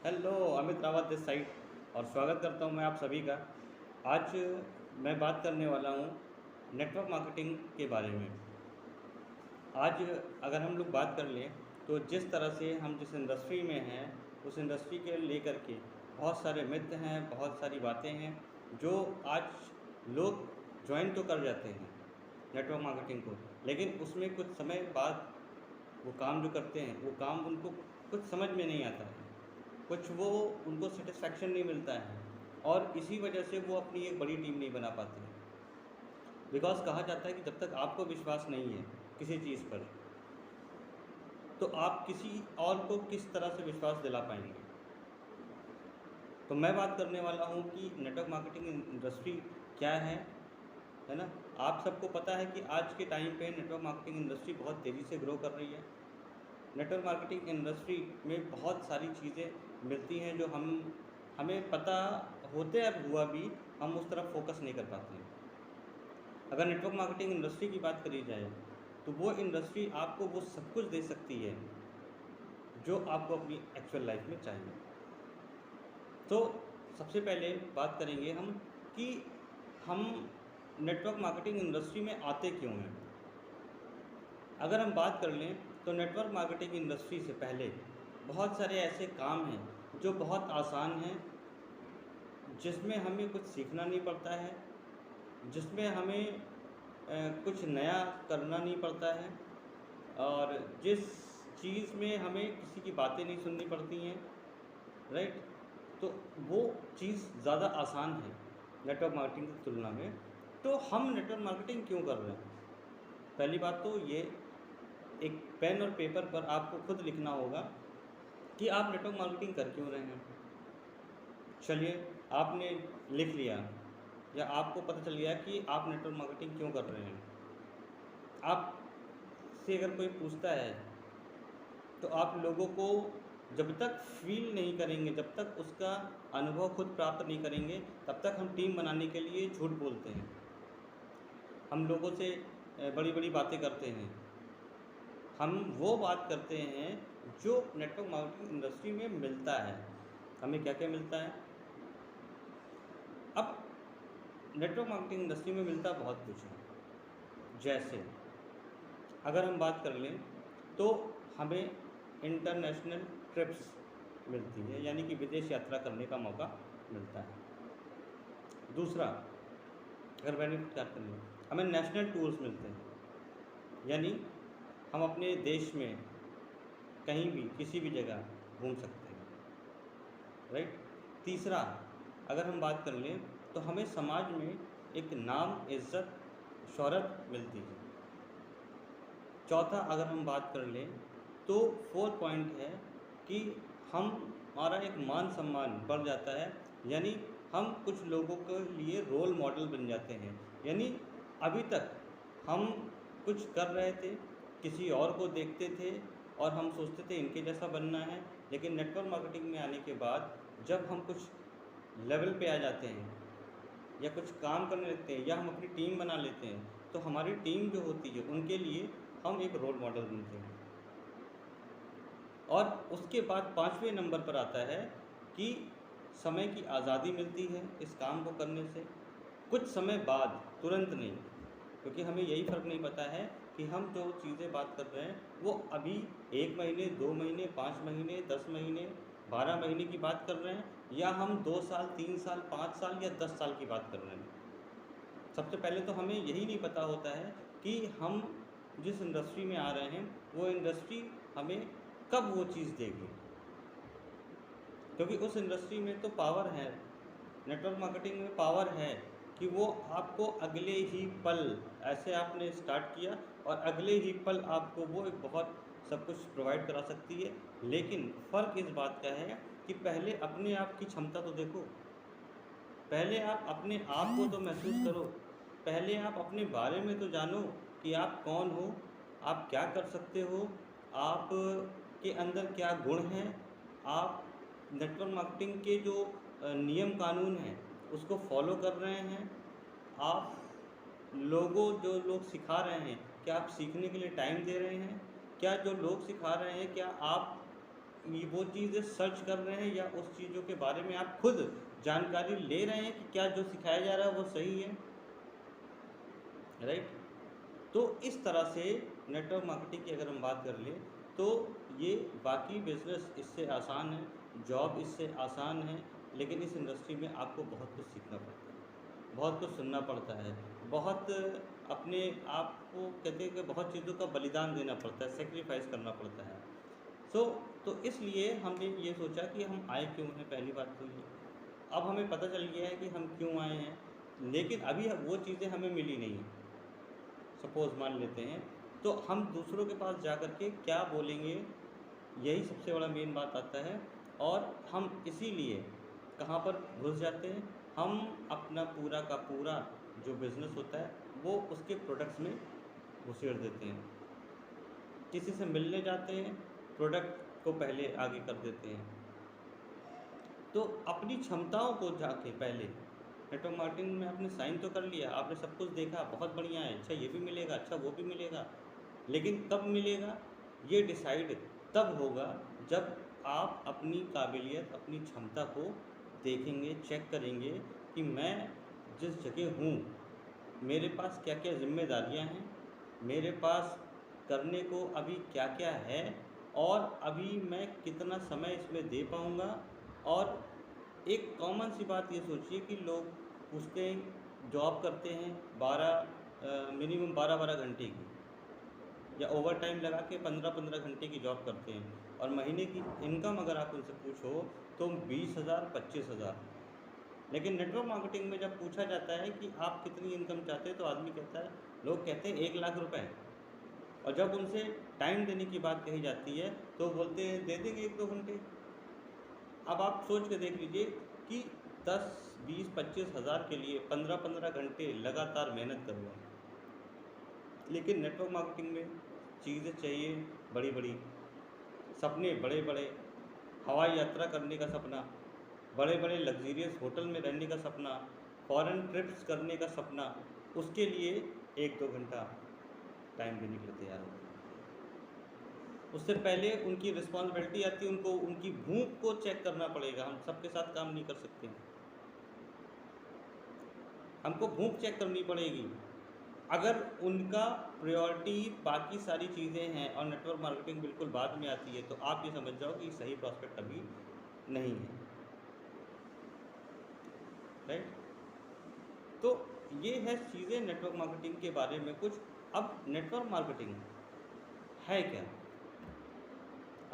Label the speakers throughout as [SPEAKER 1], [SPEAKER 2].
[SPEAKER 1] Hello, Amit Rawat this side और स्वागत करता हूं मैं आप सभी का। आज मैं बात करने वाला हूं नेटवर्क मार्केटिंग के बारे में। आज अगर हम लोग बात कर लें तो जिस तरह से हम जिस इंडस्ट्री में हैं उस इंडस्ट्री के लेकर के बहुत सारे मिथ हैं, बहुत सारी बातें हैं जो आज लोग ज्वाइन तो कर जाते हैं नेटवर्क मार्केटिंग को, लेकिन उसमें कुछ समय बाद वो काम जो करते हैं वो काम उनको कुछ समझ में नहीं आता है, कुछ वो उनको सेटिस्फैक्शन नहीं मिलता है और इसी वजह से वो अपनी एक बड़ी टीम नहीं बना पाते हैं। बिकॉज़ कहा जाता है कि जब तक आपको विश्वास नहीं है किसी चीज़ पर, तो आप किसी और को किस तरह से विश्वास दिला पाएँगे। तो मैं बात करने वाला हूँ कि नेटवर्क मार्केटिंग इंडस्ट्री क्या है ना? आप सबको पता है कि आज के टाइम पे नेटवर्क मार्केटिंग इंडस्ट्री बहुत तेज़ी से ग्रो कर रही है। नेटवर्क मार्केटिंग इंडस्ट्री में बहुत सारी चीज़ें मिलती हैं जो हमें पता होते हुआ भी हम उस तरफ फोकस नहीं कर पाते हैं। अगर नेटवर्क मार्केटिंग इंडस्ट्री की बात करी जाए तो वो इंडस्ट्री आपको वो सब कुछ दे सकती है जो आपको अपनी एक्चुअल लाइफ में चाहिए। तो सबसे पहले बात करेंगे हम कि हम नेटवर्क मार्केटिंग इंडस्ट्री में आते क्यों हैं। अगर हम बात कर लें तो नेटवर्क मार्केटिंग इंडस्ट्री से पहले बहुत सारे ऐसे काम हैं जो बहुत आसान हैं, जिसमें हमें कुछ सीखना नहीं पड़ता है, जिसमें हमें कुछ नया करना नहीं पड़ता है और जिस चीज़ में हमें किसी की बातें नहीं सुननी पड़ती हैं, राइट। तो वो चीज़ ज़्यादा आसान है नेटवर्क मार्केटिंग की तुलना में। तो हम नेटवर्क मार्केटिंग क्यों कर रहे हैं? पहली बात तो ये, एक पेन और पेपर पर आपको खुद लिखना होगा कि आप नेटवर्क मार्केटिंग कर क्यों रहे हैं। चलिए, आपने लिख लिया या आपको पता चल गया कि आप नेटवर्क मार्केटिंग क्यों कर रहे हैं। आपसे अगर कोई पूछता है तो आप लोगों को जब तक फ़ील नहीं करेंगे, जब तक उसका अनुभव खुद प्राप्त नहीं करेंगे, तब तक हम टीम बनाने के लिए झूठ बोलते हैं। हम लोगों से बड़ी-बड़ी बातें करते हैं। हम वो बात करते हैं जो नेटवर्क मार्केटिंग इंडस्ट्री में मिलता है। हमें क्या-क्या मिलता है? अब नेटवर्क मार्केटिंग इंडस्ट्री में मिलता बहुत कुछ है। जैसे अगर हम बात कर लें तो हमें इंटरनेशनल ट्रिप्स मिलती है, यानी कि विदेश यात्रा करने का मौका मिलता है। दूसरा, अगर बेनिफिट क्या कर लें, हमें नेशनल टूर्स मिलते हैं, यानी हम अपने देश में कहीं भी किसी भी जगह घूम सकते हैं, राइट। तीसरा, अगर हम बात कर लें तो हमें समाज में एक नाम, इज़्ज़त, शोहरत मिलती है। चौथा, अगर हम बात कर लें तो 4 पॉइंट है कि हमारा एक मान-सम्मान बढ़ जाता है, यानी हम कुछ लोगों के लिए रोल मॉडल बन जाते हैं। यानी अभी तक हम कुछ कर रहे थे, किसी और को देखते थे और हम सोचते थे इनके जैसा बनना है, लेकिन नेटवर्क मार्केटिंग में आने के बाद जब हम कुछ लेवल पे आ जाते हैं या कुछ काम करने लगते हैं या हम अपनी टीम बना लेते हैं, तो हमारी टीम जो होती है उनके लिए हम एक रोल मॉडल बनते हैं। और उसके बाद 5वें नंबर पर आता है कि समय की आज़ादी मिलती है इस काम को करने से। कुछ समय बाद, तुरंत नहीं, क्योंकि हमें यही फ़र्क नहीं पता है कि हम जो चीज़ें बात कर रहे हैं वो अभी 1 महीने, 2 महीने, 5 महीने, 10 महीने, 12 महीने की बात कर रहे हैं या हम 2 साल, 3 साल, 5 साल या 10 साल की बात कर रहे हैं। सबसे पहले तो हमें यही नहीं पता होता है कि हम जिस इंडस्ट्री में आ रहे हैं वो इंडस्ट्री हमें कब वो चीज़ देगी, क्योंकि उस इंडस्ट्री में तो पावर है, नेटवर्क मार्केटिंग में पावर है कि वो आपको अगले ही पल, ऐसे आपने स्टार्ट किया और अगले ही पल आपको वो एक बहुत सब कुछ प्रोवाइड करा सकती है। लेकिन फ़र्क इस बात का है कि पहले अपने आप की क्षमता तो देखो, पहले आप अपने आप को तो महसूस करो, पहले आप अपने बारे में तो जानो कि आप कौन हो, आप क्या कर सकते हो, आप के अंदर क्या गुण हैं, आप नेटवर्क मार्केटिंग के जो नियम कानून हैं उसको फॉलो कर रहे हैं, आप जो लोग सिखा रहे हैं क्या आप सीखने के लिए टाइम दे रहे हैं, क्या जो लोग सिखा रहे हैं क्या आप ये वो चीज़ें सर्च कर रहे हैं या उस चीज़ों के बारे में आप खुद जानकारी ले रहे हैं कि क्या जो सिखाया जा रहा है वो सही है, राइट। तो इस तरह से नेटवर्क मार्केटिंग की अगर हम बात कर लें तो ये बाकी बिजनेस इससे आसान है, जॉब इससे आसान है, लेकिन इस इंडस्ट्री में आपको बहुत कुछ सीखना पड़ता है, बहुत कुछ सुनना पड़ता है, बहुत अपने आप को कहते हैं कि बहुत चीज़ों का बलिदान देना पड़ता है, सेक्रीफाइस करना पड़ता है। सो तो इसलिए हमने ये सोचा कि हम आए क्यों हैं, पहली बात तो ये। अब हमें पता चल गया है कि हम क्यों आए हैं, लेकिन अभी वो चीज़ें हमें मिली नहीं हैं, सपोज़ मान लेते हैं, तो हम दूसरों के पास जा कर के क्या बोलेंगे, यही सबसे बड़ा मेन बात आता है। और हम इसीलिए कहाँ पर घुस जाते हैं, हम अपना पूरा का पूरा जो बिज़नेस होता है वो उसके प्रोडक्ट्स में घुसेड़ देते हैं। किसी से मिलने जाते हैं, प्रोडक्ट को पहले आगे कर देते हैं। तो अपनी क्षमताओं को जाके पहले नेटवर्क मार्केटिंग में आपने साइन तो कर लिया, आपने सब कुछ देखा, बहुत बढ़िया है, अच्छा ये भी मिलेगा, अच्छा वो भी मिलेगा, लेकिन कब मिलेगा ये डिसाइड तब होगा जब आप अपनी काबिलियत, अपनी क्षमता को देखेंगे, चेक करेंगे कि मैं जिस जगह हूँ मेरे पास क्या क्या जिम्मेदारियाँ हैं, मेरे पास करने को अभी क्या क्या है, और अभी मैं कितना समय इसमें दे पाऊँगा। और एक कॉमन सी बात ये सोचिए कि लोग पूछते हैं, जॉब करते हैं 12 मिनिमम 12-12 घंटे की, या ओवर टाइम लगा के 15-15 घंटे की जॉब करते हैं, और महीने की इनकम अगर आप उनसे पूछो तो 20,000 25,000। लेकिन नेटवर्क मार्केटिंग में जब पूछा जाता है कि आप कितनी इनकम चाहते हैं तो आदमी कहता है, लोग कहते हैं 1,00,000 रुपये, और जब उनसे टाइम देने की बात कही जाती है तो बोलते हैं दे देंगे 1-2 घंटे। अब आप सोच के देख लीजिए कि 10, 20, 25,000 के लिए 15-15 घंटे लगातार मेहनत कर रहे हैं। लेकिन नेटवर्क मार्केटिंग में चीज़ें चाहिए बड़ी बड़ी, सपने बड़े बड़े, हवाई यात्रा करने का सपना, बड़े बड़े लग्जीरियस होटल में रहने का सपना, फॉरेन ट्रिप्स करने का सपना, उसके लिए 1-2 घंटा टाइम देने के लिए तैयार होते हैं। उससे पहले उनकी रिस्पॉन्सिबिलिटी आती है, उनको उनकी भूख को चेक करना पड़ेगा। हम सबके साथ काम नहीं कर सकते हैं, हमको भूख चेक करनी पड़ेगी। अगर उनका प्रायोरिटी बाकी सारी चीज़ें हैं और नेटवर्क मार्केटिंग बिल्कुल बाद में आती है, तो आप ये समझ जाओ कि सही प्रॉस्पेक्ट अभी नहीं है, राइट। तो ये है चीज़ें नेटवर्क मार्केटिंग के बारे में कुछ। अब नेटवर्क मार्केटिंग है क्या,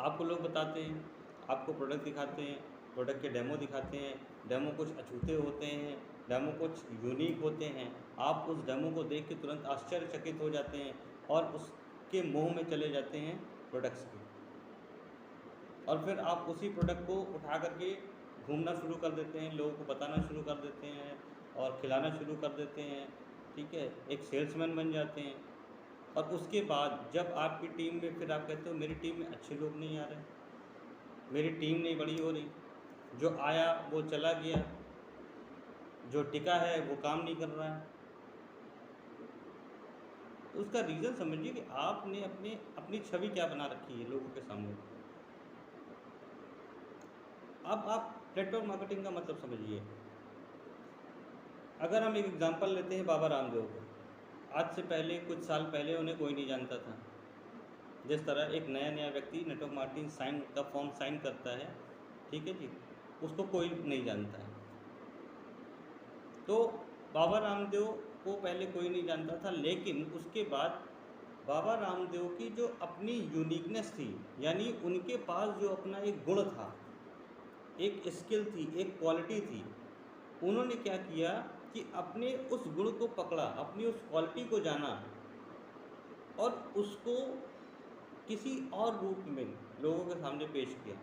[SPEAKER 1] आपको लोग बताते हैं, आपको प्रोडक्ट दिखाते हैं, प्रोडक्ट के डेमो दिखाते हैं, डेमो कुछ अछूते होते हैं, डेमो कुछ यूनिक होते हैं, आप उस डेमो को देख के तुरंत आश्चर्यचकित हो जाते हैं और उसके मोह में चले जाते हैं प्रोडक्ट्स के, और फिर आप उसी प्रोडक्ट को उठा करके घूमना शुरू कर देते हैं, लोगों को बताना शुरू कर देते हैं और खिलाना शुरू कर देते हैं, ठीक है, एक सेल्समैन बन जाते हैं। और उसके बाद जब आपकी टीम में, फिर आप कहते हो मेरी टीम में अच्छे लोग नहीं आ रहे, मेरी टीम नहीं बड़ी हो रही, जो आया वो चला गया, जो टिका है वो काम नहीं कर रहा है। तो उसका रीज़न समझिए कि आपने अपनी छवि क्या बना रखी है लोगों के सामने। अब आप नेटवर्क मार्केटिंग का मतलब समझिए। अगर हम एक एग्जांपल लेते हैं बाबा रामदेव को, आज से पहले कुछ साल पहले उन्हें कोई नहीं जानता था। जिस तरह एक नया नया व्यक्ति नेटवर्क मार्केटिंग साइन का फॉर्म साइन करता है, ठीक है जी, उसको कोई नहीं जानता है। तो बाबा रामदेव को पहले कोई नहीं जानता था, लेकिन उसके बाद बाबा रामदेव की जो अपनी यूनिकनेस थी, यानी उनके पास जो अपना एक गुण था, एक स्किल थी, एक क्वालिटी थी, उन्होंने क्या किया कि अपने उस गुण को पकड़ा, अपनी उस क्वालिटी को जाना और उसको किसी और रूप में लोगों के सामने पेश किया।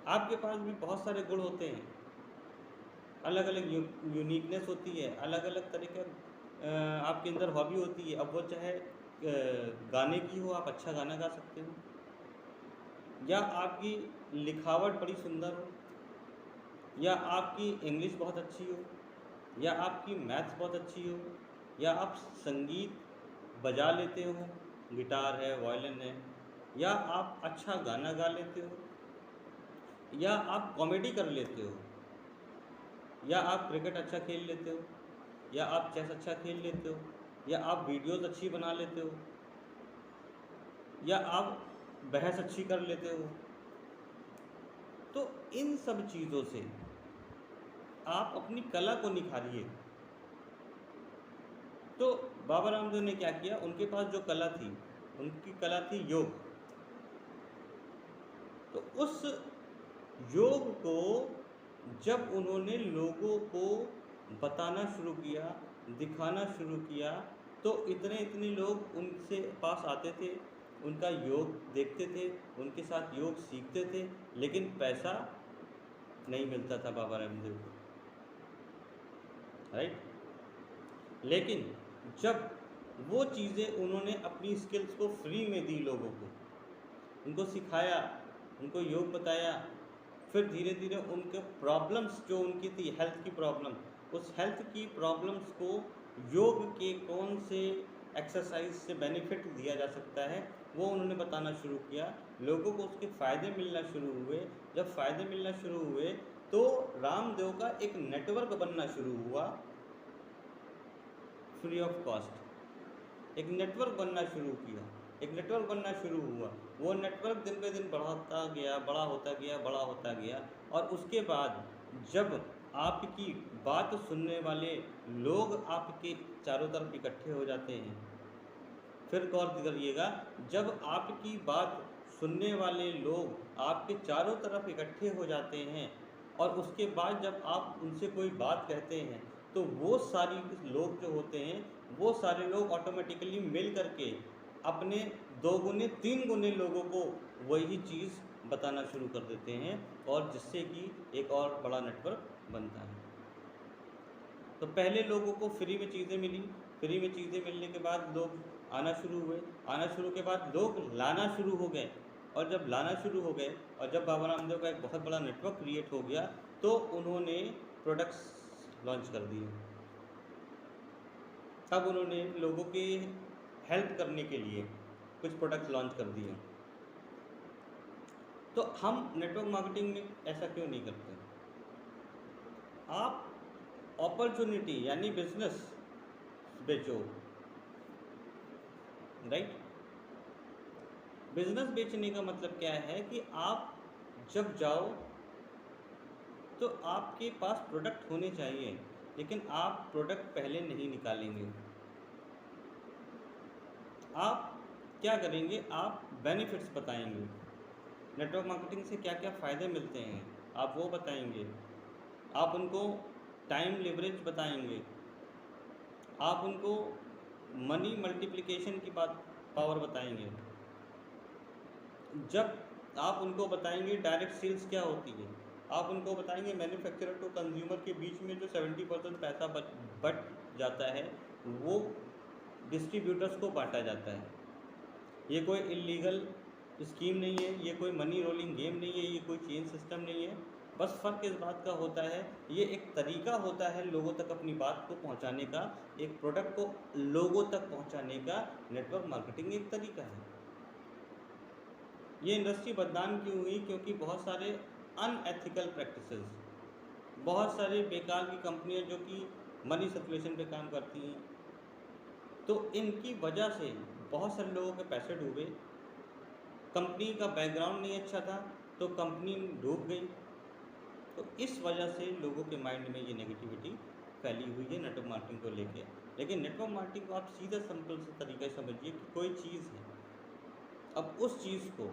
[SPEAKER 1] आपके पास भी बहुत सारे गुण होते हैं, अलग अलग यूनिकनेस होती है, अलग अलग तरह का आपके अंदर हॉबी होती है। अब वो चाहे गाने की हो, आप अच्छा गाना गा सकते हो, या आपकी लिखावट बड़ी सुंदर हो, या आपकी इंग्लिश बहुत अच्छी हो, या आपकी मैथ्स बहुत अच्छी हो, या आप संगीत बजा लेते हो, गिटार है, वायलिन है, या आप अच्छा गाना गा लेते हो, या आप कॉमेडी कर लेते हो, या आप क्रिकेट अच्छा खेल लेते हो, या आप चेस अच्छा खेल लेते हो, या आप वीडियोस अच्छी बना लेते हो, या आप बहस अच्छी कर लेते हो। तो इन सब चीज़ों से आप अपनी कला को निखारिए। तो बाबा रामदेव ने क्या किया, उनके पास जो कला थी, उनकी कला थी योग। तो उस योग को जब उन्होंने लोगों को बताना शुरू किया, दिखाना शुरू किया, तो इतने इतने लोग उनसे पास आते थे, उनका योग देखते थे, उनके साथ योग सीखते थे, लेकिन पैसा नहीं मिलता था बाबा रामदेव को, राइट। लेकिन जब वो चीज़ें उन्होंने अपनी स्किल्स को फ्री में दी लोगों को, उनको सिखाया, उनको योग बताया, फिर धीरे धीरे उनके प्रॉब्लम्स जो उनकी थी हेल्थ की प्रॉब्लम, उस हेल्थ की प्रॉब्लम्स को योग के कौन से एक्सरसाइज से बेनिफिट दिया जा सकता है वो उन्होंने बताना शुरू किया। लोगों को उसके फ़ायदे मिलना शुरू हुए। जब फ़ायदे मिलना शुरू हुए तो रामदेव का एक नेटवर्क बनना शुरू हुआ फ्री ऑफ कॉस्ट। एक नेटवर्क बनना शुरू किया, एक नेटवर्क बनना शुरू हुआ। वो नेटवर्क दिन पे दिन बढ़ाता गया, बड़ा होता गया, बड़ा होता गया। और उसके बाद जब आपकी बात सुनने वाले लोग आपके चारों तरफ इकट्ठे हो जाते हैं, फिर गौर करिएगा, जब आपकी बात सुनने वाले लोग आपके चारों तरफ इकट्ठे हो जाते हैं और उसके बाद जब आप उनसे कोई बात कहते हैं तो वो सारी लोग जो होते हैं वो सारे लोग ऑटोमेटिकली मिल करके अपने 2 गुने 3 गुने लोगों को वही चीज़ बताना शुरू कर देते हैं, और जिससे कि एक और बड़ा नेटवर्क बनता है। तो पहले लोगों को फ्री में चीज़ें मिली, फ्री में चीज़ें मिलने के बाद लोग आना शुरू हुए, आना शुरू के बाद लोग लाना शुरू हो गए, और जब लाना शुरू हो गए और जब बाबा रामदेव का एक बहुत बड़ा नेटवर्क क्रिएट हो गया तो उन्होंने प्रोडक्ट्स लॉन्च कर दिए। तब उन्होंने लोगों की हेल्प करने के लिए कुछ प्रोडक्ट्स लॉन्च कर दिए। तो हम नेटवर्क मार्केटिंग में ऐसा क्यों नहीं करते? आप अपॉर्चुनिटी यानी बिजनेस बेचो, राइट। बिजनेस बेचने का मतलब क्या है कि आप जब जाओ तो आपके पास प्रोडक्ट होने चाहिए, लेकिन आप प्रोडक्ट पहले नहीं निकालेंगे। आप क्या करेंगे, आप बेनिफिट्स बताएंगे, नेटवर्क मार्केटिंग से क्या क्या फ़ायदे मिलते हैं आप वो बताएंगे, आप उनको टाइम लेवरेज बताएंगे, आप उनको मनी मल्टीप्लिकेशन की बात पावर बताएंगे। जब आप उनको बताएंगे डायरेक्ट सेल्स क्या होती है, आप उनको बताएंगे मैन्युफैक्चरर टू कंज्यूमर के बीच में जो 70% पैसा बच जाता है वो डिस्ट्रीब्यूटर्स को बांटा जाता है। ये कोई इलीगल स्कीम नहीं है, ये कोई मनी रोलिंग गेम नहीं है, ये कोई चेन सिस्टम नहीं है। बस फ़र्क इस बात का होता है, ये एक तरीका होता है लोगों तक अपनी बात को पहुंचाने का, एक प्रोडक्ट को लोगों तक पहुंचाने का। नेटवर्क मार्केटिंग एक तरीका है। ये इंडस्ट्री बदनाम क्यों हुई? क्योंकि बहुत सारे अनएथिकल प्रैक्टिसेस, बहुत सारे बेकार की कंपनियां जो कि मनी सर्कुलेशन पे काम करती हैं, तो इनकी वजह से बहुत सारे लोगों के पैसे डूबे। कंपनी का बैकग्राउंड नहीं अच्छा था तो कंपनी डूब गई। तो इस वजह से लोगों के माइंड में ये नेगेटिविटी फैली हुई है नेटवर्क मार्केटिंग को लेके। लेकिन नेटवर्क मार्केटिंग को आप सीधा सिंपल से तरीका समझिए कि कोई चीज़ है, अब उस चीज़ को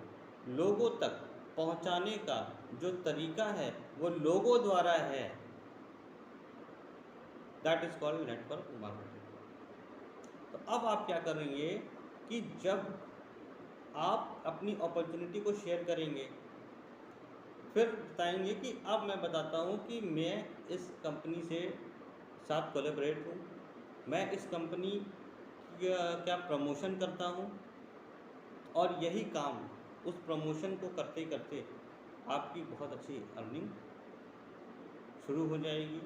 [SPEAKER 1] लोगों तक पहुंचाने का जो तरीका है वो लोगों द्वारा है, that is called network marketing. तो अब आप क्या करेंगे कि जब आप अपनी अपॉर्चुनिटी को शेयर करेंगे, फिर बताएंगे कि अब मैं बताता हूँ कि मैं इस कंपनी से साथ कोलैबोरेट हूँ, मैं इस कंपनी क्या प्रमोशन करता हूँ, और यही काम उस प्रमोशन को करते करते आपकी बहुत अच्छी अर्निंग शुरू हो जाएगी,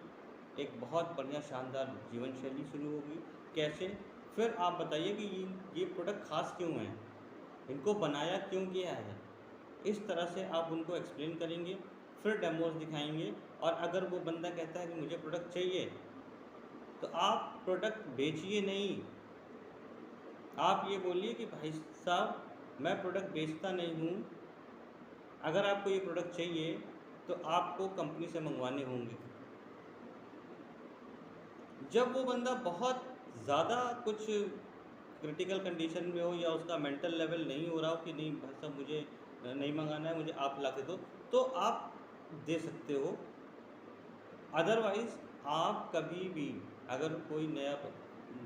[SPEAKER 1] एक बहुत बढ़िया शानदार जीवन शैली शुरू होगी। कैसे? फिर आप बताइए कि ये प्रोडक्ट ख़ास क्यों है। इनको बनाया क्यों गया है, इस तरह से आप उनको एक्सप्लेन करेंगे, फिर डेमोज दिखाएंगे। और अगर वो बंदा कहता है कि मुझे प्रोडक्ट चाहिए, तो आप प्रोडक्ट बेचिए नहीं, आप ये बोलिए कि भाई साहब मैं प्रोडक्ट बेचता नहीं हूँ, अगर आपको ये प्रोडक्ट चाहिए तो आपको कंपनी से मंगवाने होंगे। जब वो बंदा बहुत ज़्यादा कुछ क्रिटिकल कंडीशन में हो या उसका मेंटल लेवल नहीं हो रहा हो कि नहीं भाई साहब मुझे नहीं मंगाना है, मुझे आप ला के दो, तो आप दे सकते हो। अदरवाइज़ आप कभी भी, अगर कोई नया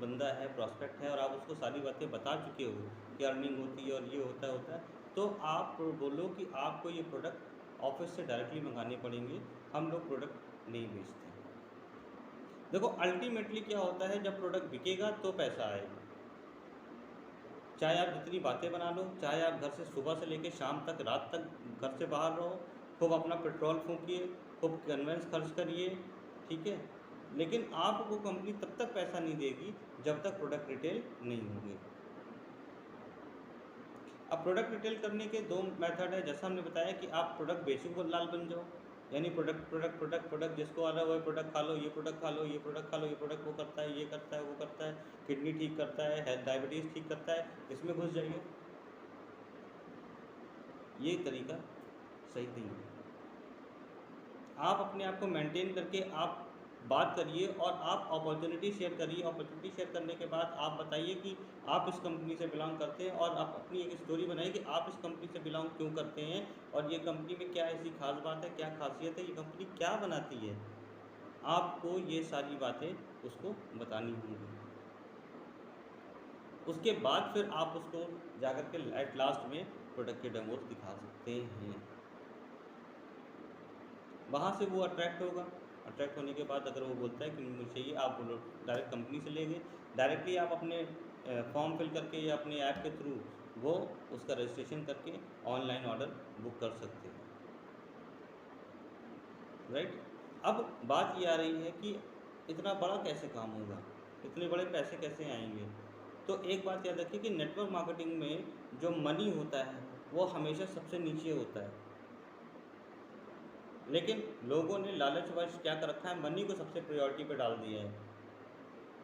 [SPEAKER 1] बंदा है, प्रॉस्पेक्ट है, और आप उसको सारी बातें बता चुके हो कि अर्निंग होती है और ये होता है, तो आप बोलो कि आपको ये प्रोडक्ट ऑफिस से डायरेक्टली मंगाने पड़ेंगे, हम लोग प्रोडक्ट नहीं बेचते। देखो अल्टीमेटली क्या होता है, जब प्रोडक्ट बिकेगा तो पैसा आएगा। चाहे आप जितनी बातें बना लो, चाहे आप घर से सुबह से लेकर शाम तक, रात तक घर से बाहर रहो, खूब अपना पेट्रोल फूकिए, खूब कन्वेंस खर्च करिए, ठीक है, लेकिन आपको कंपनी तब तक पैसा नहीं देगी जब तक प्रोडक्ट रिटेल नहीं होंगे। अब प्रोडक्ट रिटेल करने के दो मेथड है, जैसा हमने बताया कि आप प्रोडक्ट बेचो को लाल बन जाओ, यानी प्रोडक्ट प्रोडक्ट प्रोडक्ट प्रोडक्ट जिसको आ रहा है वो प्रोडक्ट खा लो, ये प्रोडक्ट खा लो, ये प्रोडक्ट खा लो, ये प्रोडक्ट वो करता है, ये करता है, वो करता है, किडनी ठीक करता है, हेल्थ डायबिटीज़ ठीक करता है, इसमें घुस जाइए। ये तरीका सही नहीं है। आप अपने आप को मेंटेन करके आप बात करिए और आप अपॉर्चुनिटी शेयर करिए। अपॉर्चुनिटी शेयर करने के बाद आप बताइए कि आप इस कंपनी से बिलोंग करते हैं, और आप अपनी एक स्टोरी बनाइए कि आप इस कंपनी से बिलोंग क्यों करते हैं, और ये कंपनी में क्या ऐसी खास बात है, क्या खासियत है, ये कंपनी क्या बनाती है। आपको ये सारी बातें उसको बतानी होंगी। उसके बाद फिर आप उसको जाकर के एट लास्ट में प्रोडक्ट के डेमोज दिखा सकते हैं। वहाँ से वो अट्रैक्ट होगा। अट्रैक्ट होने के बाद अगर वो बोलता है कि मुझे चाहिए, आप बोलो डायरेक्ट कंपनी से ले गए, डायरेक्टली आप अपने फॉर्म फिल करके या अपने ऐप के थ्रू वो उसका रजिस्ट्रेशन करके ऑनलाइन ऑर्डर बुक कर सकते हैं, राइट। अब बात ये आ रही है कि इतना बड़ा कैसे काम होगा, इतने बड़े पैसे कैसे आएंगे। तो एक बात याद रखिए कि नेटवर्क मार्केटिंग में जो मनी होता है वो हमेशा सबसे नीचे होता है, लेकिन लोगों ने लालचवश क्या कर रखा है, मनी को सबसे प्रायोरिटी पे डाल दिया है।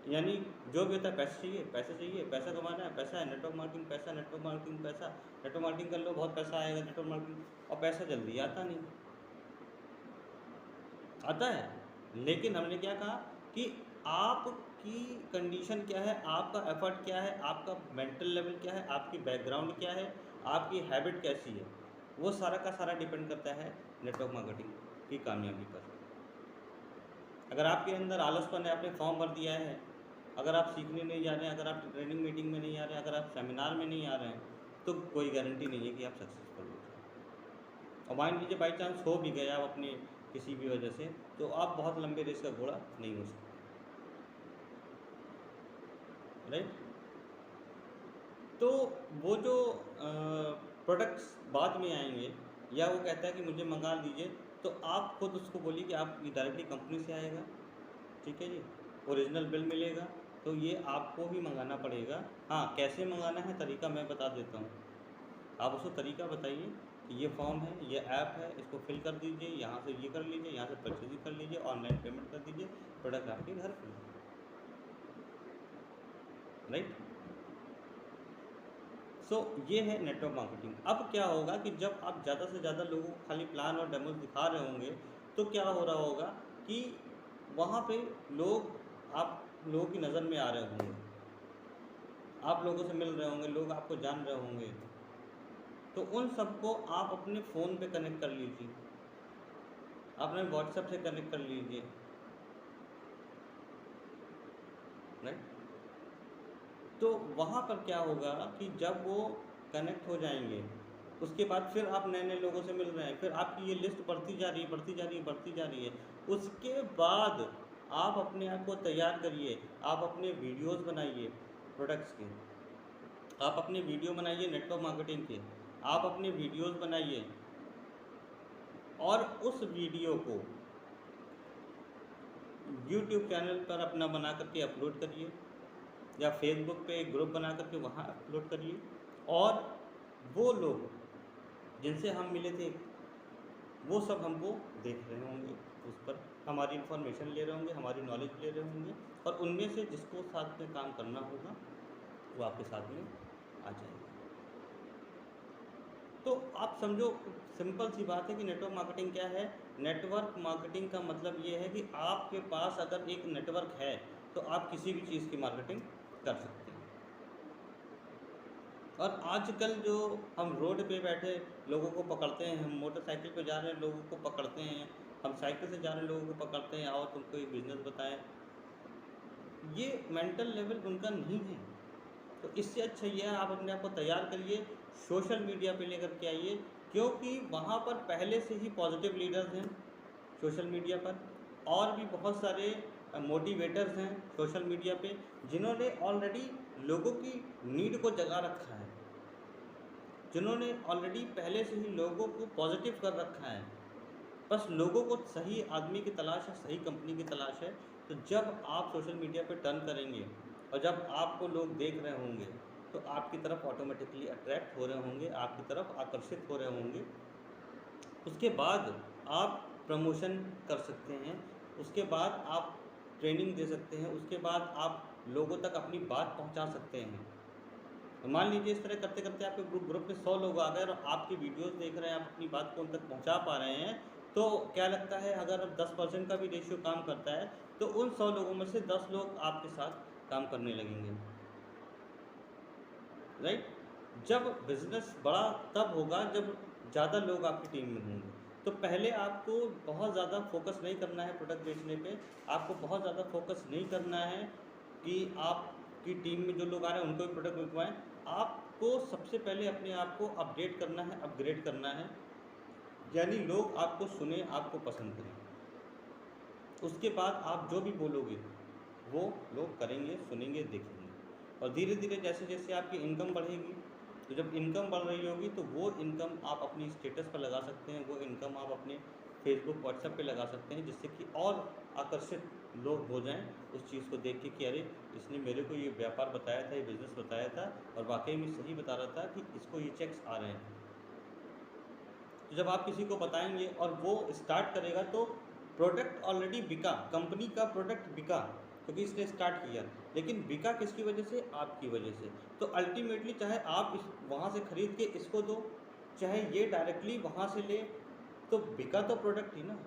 [SPEAKER 1] यानी जो भी होता है पैसे चाहिए, पैसे चाहिए, पैसा कमाना है, पैसा है, नेटवर्क मार्केटिंग पैसा, नेटवर्क मार्केटिंग पैसा, नेटवर्क मार्केटिंग कर लो बहुत पैसा आएगा, नेटवर्क मार्केटिंग, और पैसा जल्दी आता नहीं, आता है। लेकिन हमने क्या कहा कि आपकी कंडीशन क्या है, आपका एफर्ट क्या है, आपका मेंटल लेवल क्या है, आपकी बैकग्राउंड क्या है, आपकी हैबिट कैसी है, वो सारा का सारा डिपेंड करता है नेटवर्क मार्केटिंग की कामयाबी पर। अगर आपके अंदर आलसपन है, आपने फॉर्म भर दिया है, अगर आप सीखने नहीं जा रहे हैं, अगर आप ट्रेनिंग मीटिंग में नहीं आ रहे हैं, अगर आप सेमिनार में नहीं आ रहे हैं, तो कोई गारंटी नहीं है कि आप सक्सेसफुल हो जाए। और मान लीजिए बाई चांस हो भी गया आप अपने किसी भी वजह से, तो आप बहुत लंबे रेस का घोड़ा नहीं हो सकते, राइट। तो वो जो प्रोडक्ट्स बाद में आएंगे, या वो कहता है कि मुझे मंगा दीजिए, तो आप खुद उसको बोलिए कि आप ये डायरेक्टली कंपनी से आएगा, ठीक है जी, ओरिजिनल बिल मिलेगा, तो ये आपको ही मंगाना पड़ेगा। हाँ, कैसे मंगाना है तरीका मैं बता देता हूँ, आप उसको तरीका बताइए कि ये फॉर्म है, ये ऐप है, इसको फिल कर दीजिए, यहाँ से ये कर लीजिए, यहाँ से परचेजिंग कर लीजिए, ऑनलाइन पेमेंट कर दीजिए, प्रोडक्ट आपके घर पर, राइट। सो ये है नेटवर्क मार्केटिंग। अब क्या होगा कि जब आप ज़्यादा से ज़्यादा लोगों को खाली प्लान और डेमोज दिखा रहे होंगे, तो क्या हो रहा होगा कि वहाँ पे लोग आप लोगों की नज़र में आ रहे होंगे, आप लोगों से मिल रहे होंगे, लोग आपको जान रहे होंगे, तो उन सबको आप अपने फ़ोन पे कनेक्ट कर लीजिए, अपने व्हाट्सएप से कनेक्ट कर लीजिए, राइट। तो वहाँ पर क्या होगा कि जब वो कनेक्ट हो जाएंगे, उसके बाद फिर आप नए नए लोगों से मिल रहे हैं, फिर आपकी ये लिस्ट बढ़ती जा रही है, बढ़ती जा रही है, बढ़ती जा रही है। उसके बाद आप अपने आप को तैयार करिए, आप अपने वीडियोस बनाइए प्रोडक्ट्स के, आप अपने वीडियो बनाइए नेटवर्क मार्केटिंग के, आप अपने वीडियोस बनाइए, और उस वीडियो को यूट्यूब चैनल पर अपना बना करके अपलोड करिए, या फेसबुक पे एक ग्रुप बना करके वहाँ अपलोड करिए, और वो लोग जिनसे हम मिले थे वो सब हमको देख रहे होंगे, उस पर हमारी इन्फॉर्मेशन ले रहे होंगे, हमारी नॉलेज ले रहे होंगे, और उनमें से जिसको साथ में काम करना होगा वो आपके साथ में आ जाएगा। तो आप समझो, सिंपल सी बात है कि नेटवर्क मार्केटिंग क्या है। नेटवर्क मार्केटिंग का मतलब ये है कि आपके पास अगर एक नेटवर्क है तो आप किसी भी चीज़ की मार्केटिंग कर सकते हैं। और आजकल जो हम रोड पे बैठे लोगों को पकड़ते हैं, हम मोटरसाइकिल पे जा रहे हैं लोगों को पकड़ते हैं, हम साइकिल से जा रहे हैं लोगों को पकड़ते हैं, आओ तुमको एक बिज़नेस बताएं, ये मेंटल लेवल उनका नहीं है। तो इससे अच्छा ये है आप अपने आप को तैयार करिए, सोशल मीडिया पे लेकर के आइए, क्योंकि वहाँ पर पहले से ही पॉजिटिव लीडर्स हैं सोशल मीडिया पर, और भी बहुत सारे मोटिवेटर्स हैं सोशल मीडिया पे, जिन्होंने ऑलरेडी लोगों की नीड को जगा रखा है, जिन्होंने ऑलरेडी पहले से ही लोगों को पॉजिटिव कर रखा है। बस लोगों को सही आदमी की तलाश है, सही कंपनी की तलाश है। तो जब आप सोशल मीडिया पे टर्न करेंगे और जब आपको लोग देख रहे होंगे तो आपकी तरफ ऑटोमेटिकली अट्रैक्ट हो रहे होंगे, आपकी तरफ आकर्षित हो रहे होंगे। उसके बाद आप प्रमोशन कर सकते हैं, उसके बाद आप ट्रेनिंग दे सकते हैं, उसके बाद आप लोगों तक अपनी बात पहुंचा सकते हैं। मान लीजिए इस तरह करते करते आपके ग्रुप में 100 लोग आ गए और आपकी वीडियोस देख रहे हैं, आप अपनी बात को उन तक पहुंचा पा रहे हैं, तो क्या लगता है अगर 10% का भी रेशियो काम करता है तो उन 100 लोगों में से 10 लोग आपके साथ काम करने लगेंगे, राइट। जब बिजनेस बड़ा तब होगा जब ज़्यादा लोग आपकी टीम में होंगे। तो पहले आपको बहुत ज़्यादा फोकस नहीं करना है प्रोडक्ट बेचने पे, आपको बहुत ज़्यादा फोकस नहीं करना है कि आपकी टीम में जो लोग आ रहे हैं उनको भी प्रोडक्ट बिकवाएं। आपको सबसे पहले अपने आप को अपडेट करना है, अपग्रेड करना है, यानी लोग आपको सुने, आपको पसंद करें। उसके बाद आप जो भी बोलोगे वो लोग करेंगे, सुनेंगे, देखेंगे। और धीरे धीरे जैसे जैसे आपकी इनकम बढ़ेगी, तो जब इनकम बढ़ रही होगी तो वो इनकम आप अपनी स्टेटस पर लगा सकते हैं, वो इनकम आप अपने फेसबुक व्हाट्सएप पे लगा सकते हैं, जिससे कि और आकर्षित लोग हो जाएं उस चीज़ को देख के कि अरे इसने मेरे को ये व्यापार बताया था, ये बिज़नेस बताया था और वाकई में सही बता रहा था कि इसको ये चेक्स आ रहे हैं। तो जब आप किसी को बताएंगे और वो स्टार्ट करेगा तो प्रोडक्ट ऑलरेडी बिका, कंपनी का प्रोडक्ट बिका क्योंकि इसने स्टार्ट किया, लेकिन बिका किसकी वजह से? आपकी वजह से। तो अल्टीमेटली चाहे आप इस वहाँ से ख़रीद के इसको दो, चाहे ये डायरेक्टली वहाँ से ले, तो बिका तो प्रोडक्ट ही ना।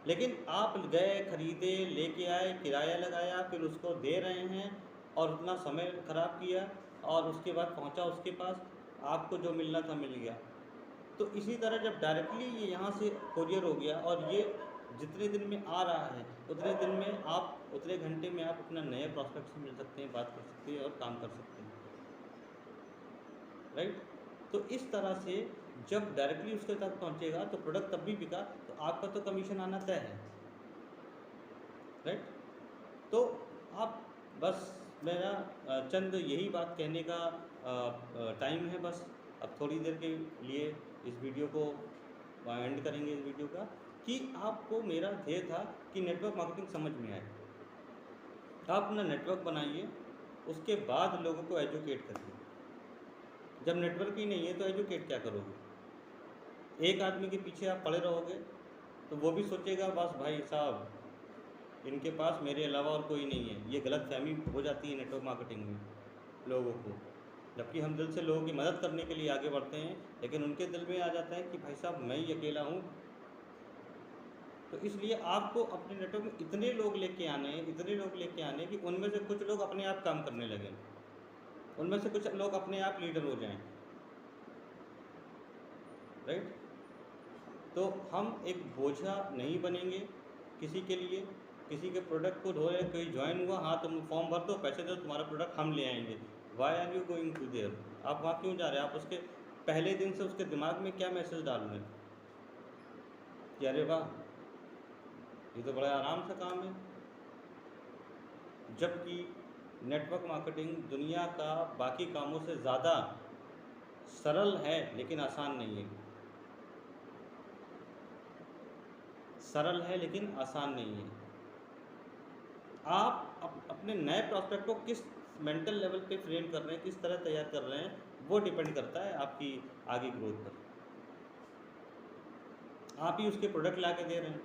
[SPEAKER 1] लेकिन आप गए, खरीदे, लेके आए, किराया लगाया, फिर उसको दे रहे हैं और उतना समय ख़राब किया और उसके बाद पहुँचा उसके पास, आपको जो मिलना था मिल गया। तो इसी तरह जब डायरेक्टली ये यहाँ से कोरियर हो गया और ये जितने दिन में आ रहा है उतने दिन में आप, उतने घंटे में आप अपना नए प्रॉस्पेक्ट से मिल सकते हैं, बात कर सकते हैं और काम कर सकते हैं, राइट। तो इस तरह से जब डायरेक्टली उसके तक पहुँचेगा तो प्रोडक्ट तब भी बिका, तो आपका तो कमीशन आना तय है, राइट। तो आप बस, मेरा चंद यही बात कहने का टाइम है बस। अब थोड़ी देर के लिए इस वीडियो को एंड करेंगे इस वीडियो का, कि आपको मेरा ध्येय था कि नेटवर्क मार्केटिंग समझ में आए। आप अपना नेटवर्क बनाइए, उसके बाद लोगों को एजुकेट करिए। जब नेटवर्क ही नहीं है तो एजुकेट क्या करोगे? एक आदमी के पीछे आप पड़े रहोगे तो वो भी सोचेगा बस भाई साहब इनके पास मेरे अलावा और कोई नहीं है। ये गलतफहमी हो जाती है नेटवर्क मार्केटिंग में लोगों को, जबकि हम दिल से लोगों की मदद करने के लिए आगे बढ़ते हैं, लेकिन उनके दिल में आ जाता है कि भाई साहब मैं ही अकेला हूँ। तो इसलिए आपको अपने नेटवर्क में इतने लोग लेके आने हैं, इतने लोग लेके आने कि उनमें से कुछ लोग अपने आप काम करने लगें, उनमें से कुछ लोग अपने आप लीडर हो जाएं, राइट। तो हम एक बोझा नहीं बनेंगे किसी के लिए, किसी के प्रोडक्ट को ढो रहे, कोई ज्वाइन हुआ, हाँ तुम फॉर्म भर दो, पैसे दो, तुम्हारा प्रोडक्ट हम ले आएंगे। Why are you going to there? आप वहाँ क्यों जा रहे हैं? आप उसके पहले दिन से उसके दिमाग में क्या मैसेज डाल रहे हैं कि अरे वाह ये तो बड़ा आराम सा काम है। जबकि नेटवर्क मार्केटिंग दुनिया का बाकी कामों से ज़्यादा सरल है लेकिन आसान नहीं है। सरल है लेकिन आसान नहीं है। आप अपने नए प्रॉस्पेक्ट को किस मेंटल लेवल पे फ्रेम कर रहे हैं, किस तरह तैयार कर रहे हैं, वो डिपेंड करता है आपकी आगे ग्रोथ पर। आप ही उसके प्रोडक्ट ला के दे रहे हैं,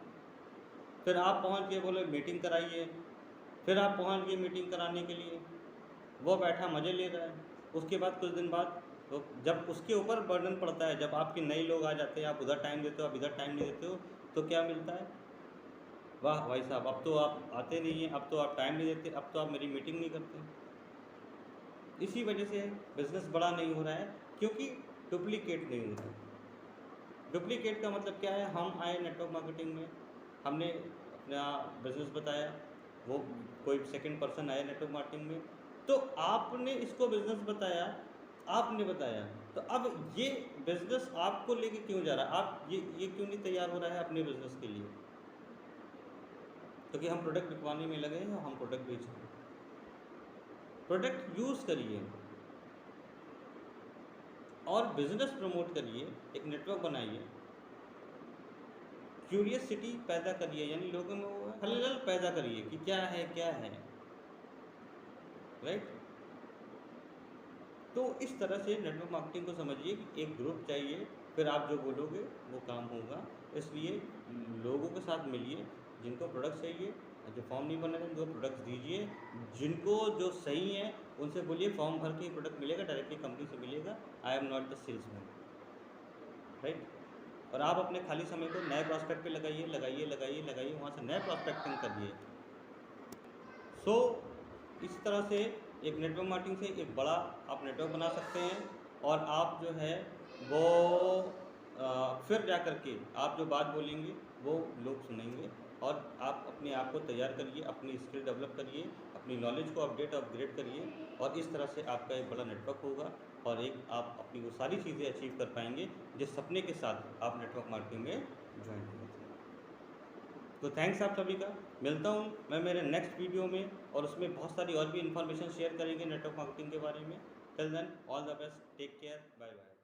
[SPEAKER 1] फिर आप पहुंच गए बोले मीटिंग कराइए, फिर आप पहुंच गए मीटिंग कराने के लिए, वो बैठा मज़े ले रहा है। उसके बाद कुछ दिन बाद तो जब उसके ऊपर बर्डन पड़ता है, जब आपके नए लोग आ जाते हैं, आप उधर टाइम देते हो, आप इधर टाइम नहीं देते हो, तो क्या मिलता है? वाह भाई साहब, अब तो आप आते नहीं हैं, अब तो आप टाइम नहीं देते, अब तो आप मेरी मीटिंग नहीं करते। इसी वजह से बिज़नेस बड़ा नहीं हो रहा है, क्योंकि डुप्लीकेट नहीं हो रहा है। डुप्लीकेट का मतलब क्या है? हम आए नेटवर्क मार्केटिंग में, हमने अपना बिज़नेस बताया, वो कोई सेकंड पर्सन आया नेटवर्क मार्केटिंग में, तो आपने इसको बिज़नेस बताया, आपने बताया, तो अब ये बिज़नेस आपको लेके क्यों जा रहा है? आप ये क्यों नहीं तैयार हो रहा है अपने बिज़नेस के लिए? क्योंकि हम प्रोडक्ट बिकवाने में लगे हैं, हम प्रोडक्ट बेच रहे हैं। प्रोडक्ट यूज़ करिए और बिज़नेस प्रमोट करिए, एक नेटवर्क बनाइए, क्यूरियसिटी पैदा करिए, यानी लोगों में वो खलल पैदा करिए कि क्या है, राइट? तो इस तरह से नेटवर्क मार्केटिंग को समझिए कि एक ग्रुप चाहिए, फिर आप जो बोलोगे वो काम होगा। इसलिए लोगों के साथ मिलिए, जिनको प्रोडक्ट चाहिए, जो फॉर्म नहीं बना है उनको प्रोडक्ट्स दीजिए, जिनको जो सही है उनसे बोलिए फॉर्म भर के प्रोडक्ट मिलेगा, डायरेक्टली कंपनी से मिलेगा। I am not the salesman, right? और आप अपने खाली समय को नए प्रॉस्पेक्ट पे लगाइए, वहाँ से नए प्रॉस्पेक्टिंग करिए। सो इस तरह से एक नेटवर्क मार्केटिंग से एक बड़ा आप नेटवर्क बना सकते हैं, और आप जो है वो फिर जा कर के आप जो बात बोलेंगे वो लोग सुनेंगे, और आप अपने आप को तैयार करिए, अपनी स्किल डेवलप करिए, अपनी नॉलेज को अपग्रेड करिए, और इस तरह से आपका एक बड़ा नेटवर्क होगा, और एक आप अपनी वो सारी चीज़ें अचीव कर पाएंगे जिस सपने के साथ आप नेटवर्क मार्केटिंग में ज्वाइन किए थे। तो थैंक्स आप सभी का। मिलता हूँ मैं मेरे नेक्स्ट वीडियो में, और उसमें बहुत सारी और भी इन्फॉर्मेशन शेयर करेंगे नेटवर्क मार्केटिंग के बारे में। Till then all the best, take care, bye bye.